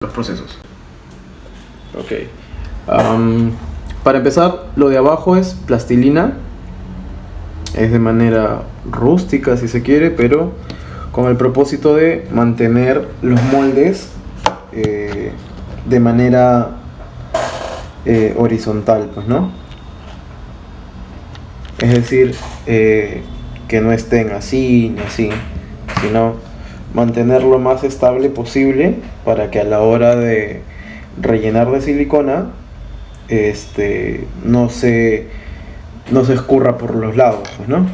los procesos. Ok. Para empezar, lo de abajo es plastilina. Es de manera rústica, si se quiere, pero con el propósito de mantener los moldes de manera horizontal, pues, ¿no? Es decir, que no estén así ni así, sino mantener lo más estable posible para que a la hora de rellenar de silicona no se escurra por los lados, pues, ¿no?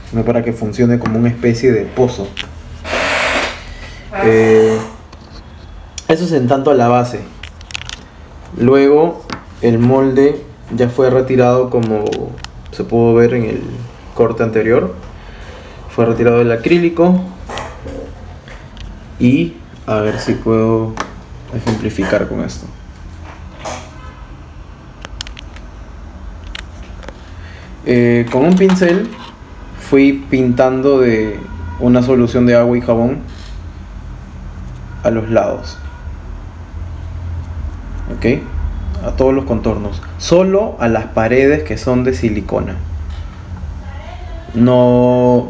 Sino para que funcione como una especie de pozo. Eso es en tanto a la base. Luego el molde ya fue retirado, como se pudo ver en el corte anterior. Fue retirado del acrílico. Y a ver si puedo ejemplificar con esto. Con un pincel fui pintando de una solución de agua y jabón a los lados, ¿ok? A todos los contornos, solo a las paredes que son de silicona. No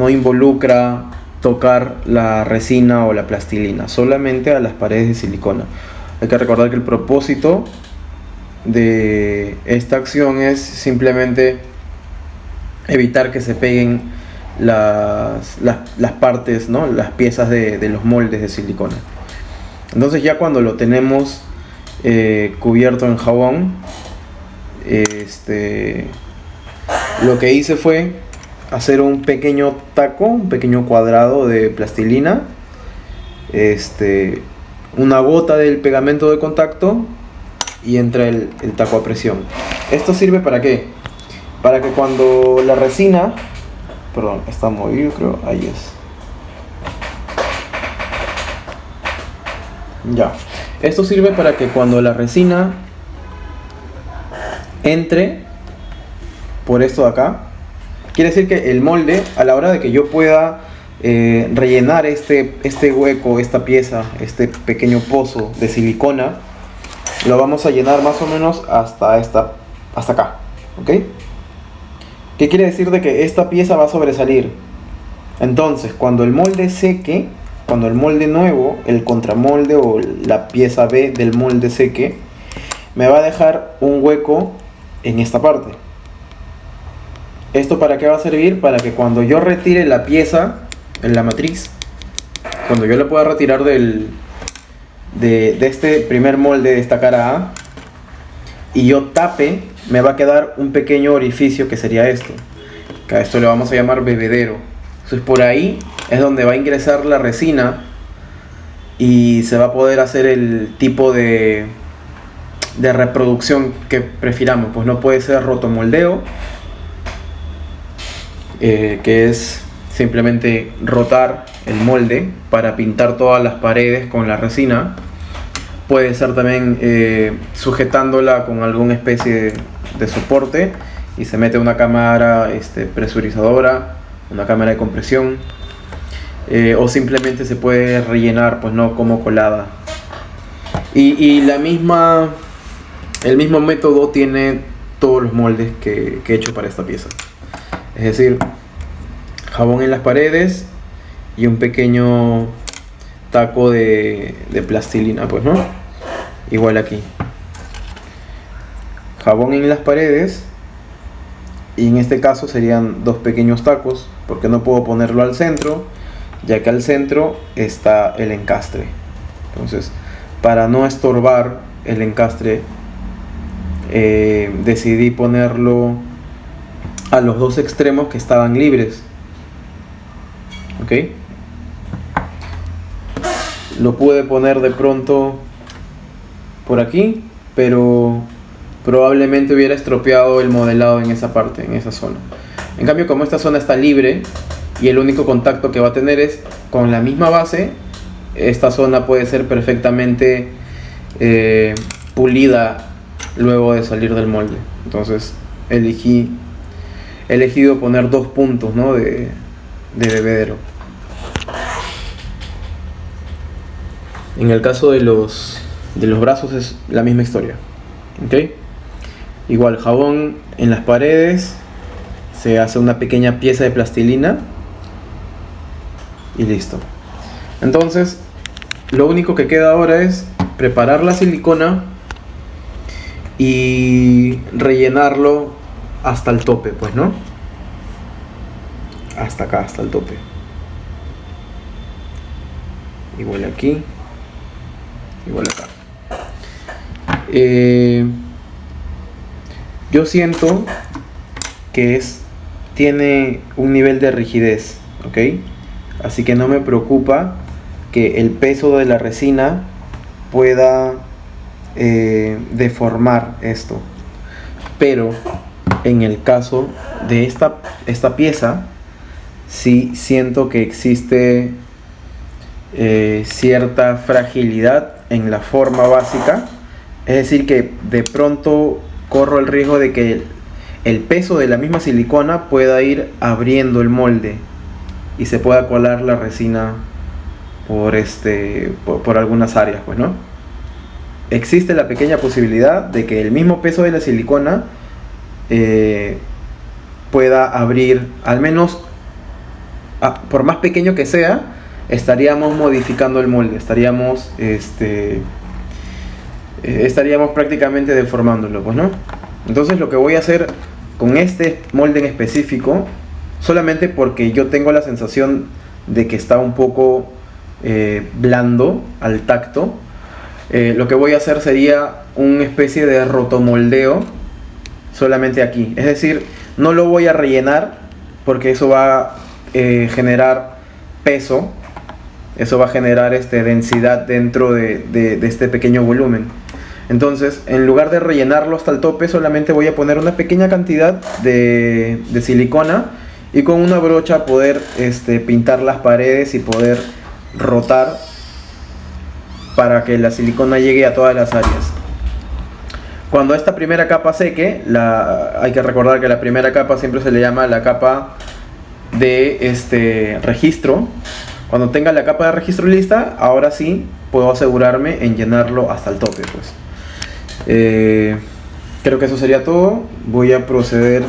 involucra tocar la resina o la plastilina, solamente a las paredes de silicona. Hay que recordar que el propósito de esta acción es simplemente evitar que se peguen las partes, ¿no? Las piezas de los moldes de silicona. Entonces, ya cuando lo tenemos cubierto en jabón, lo que hice fue hacer un pequeño taco, un pequeño cuadrado de plastilina, una gota del pegamento de contacto y entra el taco a presión. ¿Esto sirve para qué? Para que cuando la resina, perdón, está movido, creo, ahí es. Ya. Esto sirve para que cuando la resina entre por esto de acá, quiere decir que el molde, a la hora de que yo pueda rellenar este hueco, esta pieza, este pequeño pozo de silicona, lo vamos a llenar más o menos hasta acá, ¿ok? ¿Qué quiere decir? De que esta pieza va a sobresalir. Entonces, cuando el molde seque, cuando el molde nuevo, el contramolde o la pieza B del molde seque, me va a dejar un hueco en esta parte. ¿Esto para qué va a servir? Para que cuando yo retire la pieza en la matriz, cuando yo la pueda retirar de este primer molde, de esta cara A, y yo tape, me va a quedar un pequeño orificio que sería esto. Que a esto le vamos a llamar bebedero. Entonces por ahí es donde va a ingresar la resina y se va a poder hacer el tipo de reproducción que prefiramos. Pues no puede ser rotomoldeo, que es simplemente rotar el molde para pintar todas las paredes con la resina. Puede ser también sujetándola con alguna especie de soporte y se mete una cámara presurizadora, una cámara de compresión, o simplemente se puede rellenar, pues no, como colada. Y el mismo método tiene todos los moldes que he hecho para esta pieza. Es decir, jabón en las paredes y un pequeño taco de plastilina, pues, ¿no? Igual aquí. Jabón en las paredes, y en este caso serían dos pequeños tacos, porque no puedo ponerlo al centro, ya que al centro está el encastre. Entonces, para no estorbar el encastre, decidí ponerlo a los dos extremos que estaban libres, ¿ok? Lo pude poner de pronto por aquí, pero probablemente hubiera estropeado el modelado en esa parte, en esa zona. En cambio, como esta zona está libre y el único contacto que va a tener es con la misma base, esta zona puede ser perfectamente pulida luego de salir del molde. Entonces he elegido poner dos puntos, ¿no? de bebedero. En el caso de los brazos es la misma historia. ¿Ok? Igual, jabón en las paredes, se hace una pequeña pieza de plastilina y listo. Entonces, lo único que queda ahora es preparar la silicona y rellenarlo hasta el tope, pues, ¿no? Hasta acá, hasta el tope. Igual aquí, igual acá. Yo siento que tiene un nivel de rigidez, ¿ok? Así que no me preocupa que el peso de la resina pueda deformar esto. Pero en el caso de esta pieza, sí siento que existe cierta fragilidad en la forma básica. Es decir, que de pronto corro el riesgo de que el peso de la misma silicona pueda ir abriendo el molde y se pueda colar la resina por algunas áreas, pues, ¿no? Existe la pequeña posibilidad de que el mismo peso de la silicona pueda abrir, al menos por más pequeño que sea, estaríamos modificando el molde, estaríamos prácticamente deformándolo, pues, ¿no? Entonces lo que voy a hacer con este molde en específico, solamente porque yo tengo la sensación de que está un poco blando al tacto, lo que voy a hacer sería una especie de rotomoldeo solamente aquí. Es decir, no lo voy a rellenar porque eso va a generar peso, eso va a generar densidad dentro de este pequeño volumen. Entonces, en lugar de rellenarlo hasta el tope, solamente voy a poner una pequeña cantidad de silicona y con una brocha poder pintar las paredes y poder rotar para que la silicona llegue a todas las áreas. Cuando esta primera capa seque, hay que recordar que la primera capa siempre se le llama la capa de registro. Cuando tenga la capa de registro lista, ahora sí puedo asegurarme en llenarlo hasta el tope, pues. Creo que eso sería todo. Voy a proceder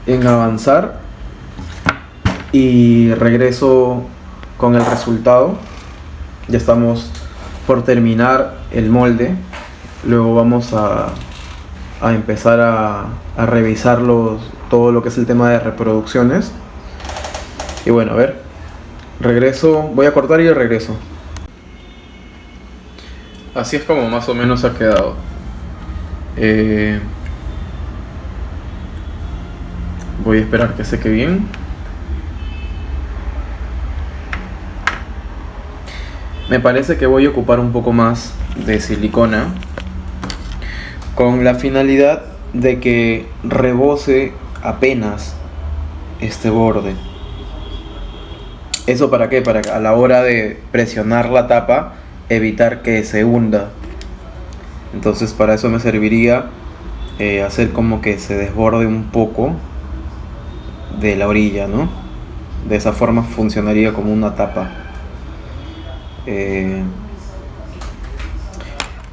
en avanzar y regreso con el resultado. Ya estamos por terminar el molde. Luego vamos a empezar a revisar todo lo que es el tema de reproducciones. Y bueno, a ver, regreso, voy a cortar y regreso. Así es como más o menos ha quedado. Voy a esperar que seque bien. Me parece que voy a ocupar un poco más de silicona con la finalidad de que rebose apenas este borde. ¿Eso para qué? Para que a la hora de presionar la tapa evitar que se hunda. Entonces para eso me serviría hacer como que se desborde un poco de la orilla, ¿no? De esa forma funcionaría como una tapa.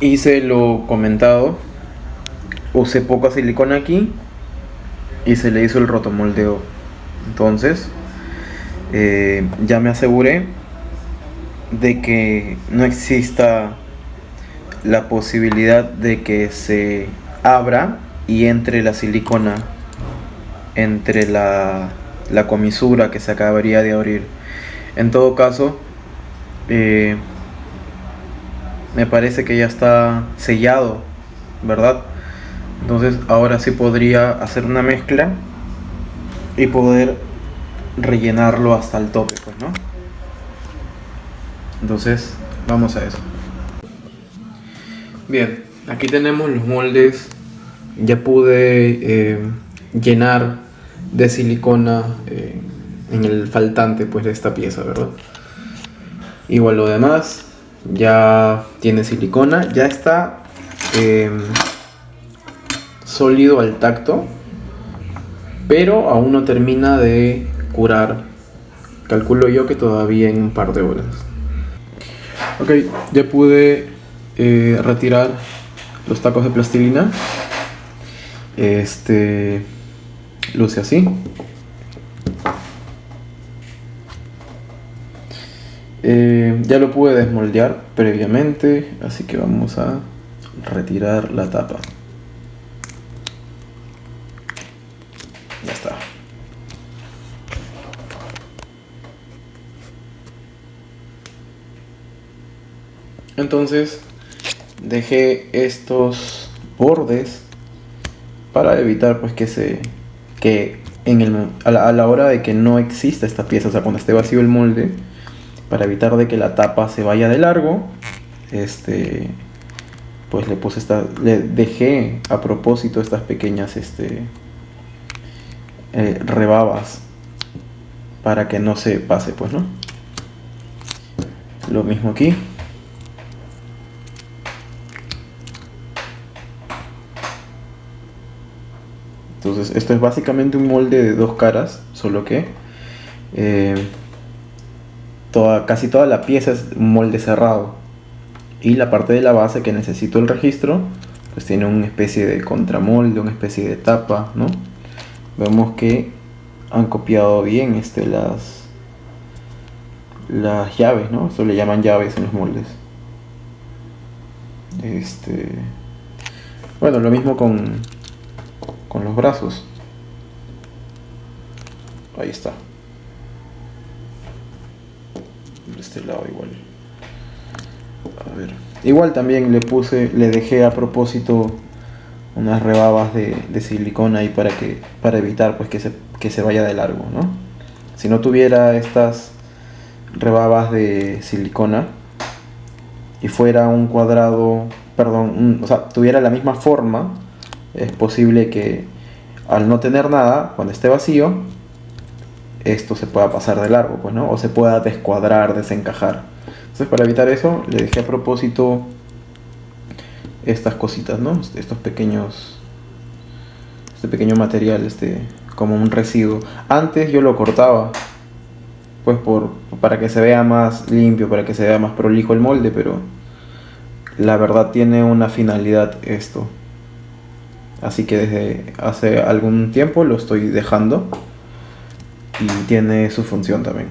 Hice lo comentado, usé poca silicona aquí y se le hizo el rotomoldeo. Entonces ya me aseguré de que no exista la posibilidad de que se abra y entre la silicona entre la comisura que se acabaría de abrir. En todo caso, me parece que ya está sellado, ¿verdad? Entonces ahora sí podría hacer una mezcla y poder rellenarlo hasta el tope, pues, ¿no? Entonces vamos a eso. Bien, aquí tenemos los moldes. Ya pude llenar de silicona en el faltante, pues, de esta pieza, ¿verdad? Igual lo demás ya tiene silicona, ya está sólido al tacto, pero aún no termina de curar. Calculo yo que todavía en un par de horas. Ok, ya pude retirar los tacos de plastilina. Luce así. Ya lo pude desmoldear previamente, así que vamos a retirar la tapa. Ya está. Entonces dejé estos bordes para evitar pues que a la hora de que no exista esta pieza, o sea, cuando esté vacío el molde, para evitar de que la tapa se vaya de largo, pues le dejé a propósito estas pequeñas rebabas para que no se pase, pues, ¿no? Lo mismo aquí. Entonces esto es básicamente un molde de dos caras, solo que casi toda la pieza es un molde cerrado, y la parte de la base que necesito el registro pues tiene una especie de contramolde, una especie de tapa, ¿no? Vemos que han copiado bien las llaves, ¿no? Eso le llaman llaves en los moldes. Bueno, lo mismo con los brazos. Ahí está. De este lado igual. A ver. Igual también le dejé a propósito unas rebabas de silicona ahí para evitar pues que se vaya de largo, ¿no? Si no tuviera estas rebabas de silicona y fuera un cuadrado, perdón, o sea, tuviera la misma forma, es posible que al no tener nada, cuando esté vacío, esto se pueda pasar de largo, pues, ¿no? O se pueda descuadrar, desencajar. Entonces, para evitar eso, le dejé a propósito estas cositas, ¿no? Este pequeño material, como un residuo. Antes yo lo cortaba, pues para que se vea más limpio, para que se vea más prolijo el molde, pero la verdad tiene una finalidad esto. Así que desde hace algún tiempo lo estoy dejando y tiene su función también.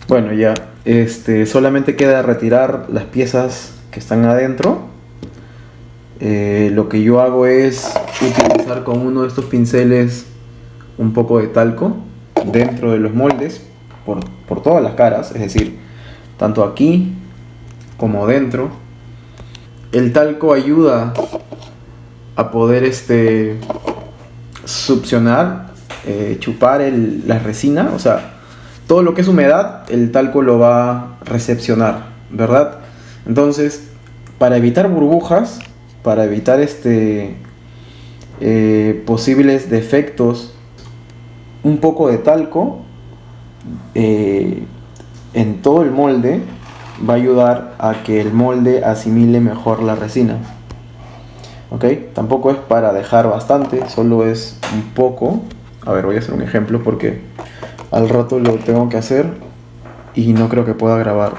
Bueno, ya solamente queda retirar las piezas que están adentro. Lo que yo hago es utilizar con uno de estos pinceles un poco de talco dentro de los moldes por todas las caras, es decir, tanto aquí como dentro. El talco ayuda a poder succionar, chupar la resina, o sea, todo lo que es humedad, el talco lo va a recepcionar, ¿verdad? Entonces, para evitar burbujas, para evitar posibles defectos, un poco de talco en todo el molde va a ayudar a que el molde asimile mejor la resina. ¿Ok? Tampoco es para dejar bastante, solo es un poco. A ver, voy a hacer un ejemplo porque al rato lo tengo que hacer y no creo que pueda grabar,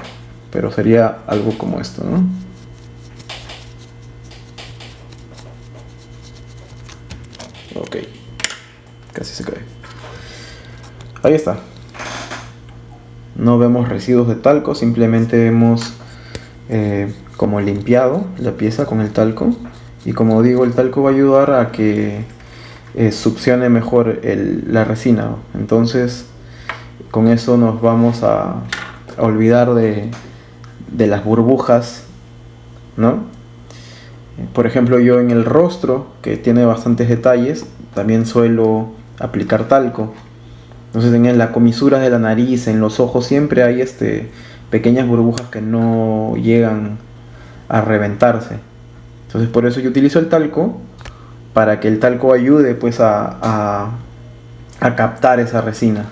pero sería algo como esto, ¿no? Ok, casi se cae. Ahí está. No vemos residuos de talco, simplemente hemos como limpiado la pieza con el talco. Y como digo, el talco va a ayudar a que succione mejor la resina. Entonces, con eso nos vamos a olvidar de las burbujas, ¿no? Por ejemplo, yo en el rostro, que tiene bastantes detalles, también suelo aplicar talco. Entonces, en las comisuras de la nariz, en los ojos, siempre hay pequeñas burbujas que no llegan a reventarse. Entonces, por eso yo utilizo el talco, para que el talco ayude pues a captar esa resina.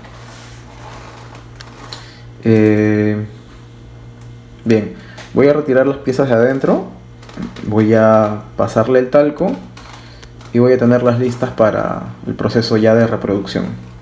Bien, voy a retirar las piezas de adentro, voy a pasarle el talco y voy a tenerlas listas para el proceso ya de reproducción.